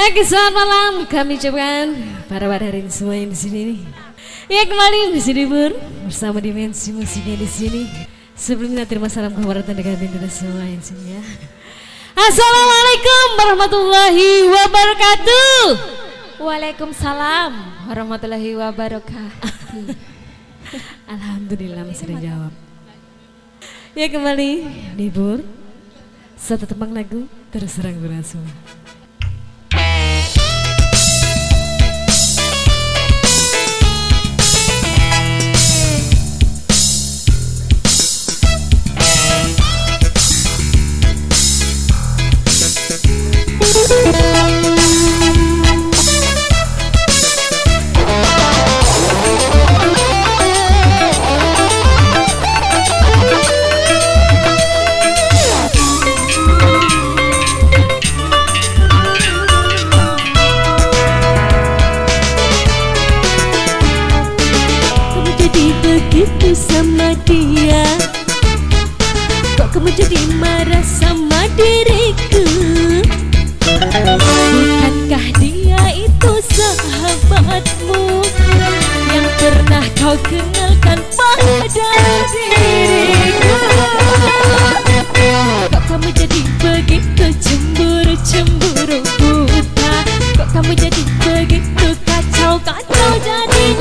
Oke, selamat malam kami ucapkan para hadirin semua yang di sini nih. Ya kembali di sini bersama Dimensi Musiknya di sini. Sebelumnya terima salam kehormatan dengan bintang semua yang sini ya. Assalamualaikum warahmatullahi wabarakatuh. Waalaikumsalam warahmatullahi wabarakatuh. Alhamdulillah masih dijawab. Ya kembali libur. Satu tembang lagu terserang berasal. Begitu sama dia, kok kamu jadi marah sama diriku? Bukankah dia itu sahabatmu yang pernah kau kenalkan pada diriku? Kok kamu jadi begitu cemburu buta? Kok kamu jadi begitu kacau jadinya?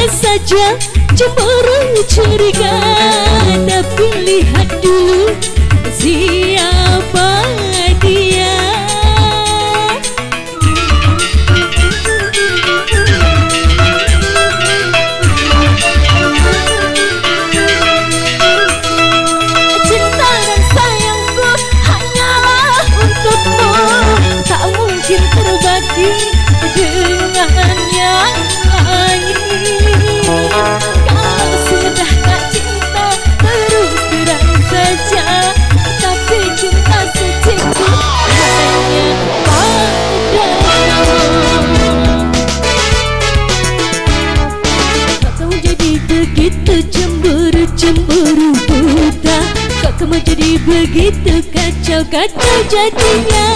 Saja cemburu curiga, tapi lihat dulu siapa dia. Cinta dan sayangku hanyalah untukmu, tak mungkin terbagi dengan yang lain. Kalau sudah tak cinta terus terang saja, tapi cinta sejatiku hanya padamu. Kok kamu jadi begitu cemburu buta? Kok kamu jadi begitu kacau jadinya?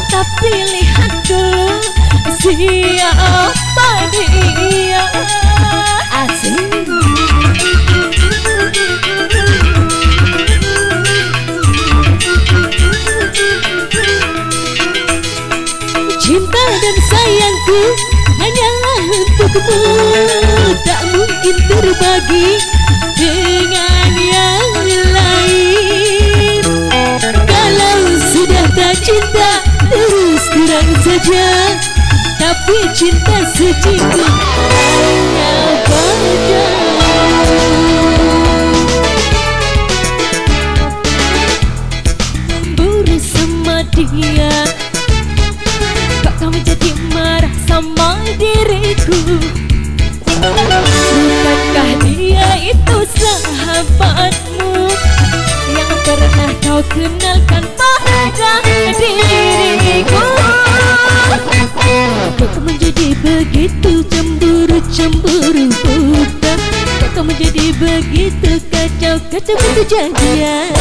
Tapi lihat dulu siapa dia. Asik. Cinta dan sayangku hanyalah untukmu, tak mungkin terbagi dengan yang lain. Kalau sudah tak cinta terus terang saja, tapi cinta sejatiku hanya padamu. Cemburu sama dia, kok kamu jadi marah sama diriku? Bukankah dia itu sahabatmu yang pernah kau kenalkan pada diriku? Kok kamu jadi begitu cemburu buta? Kok kamu jadi begitu kacau jadinya?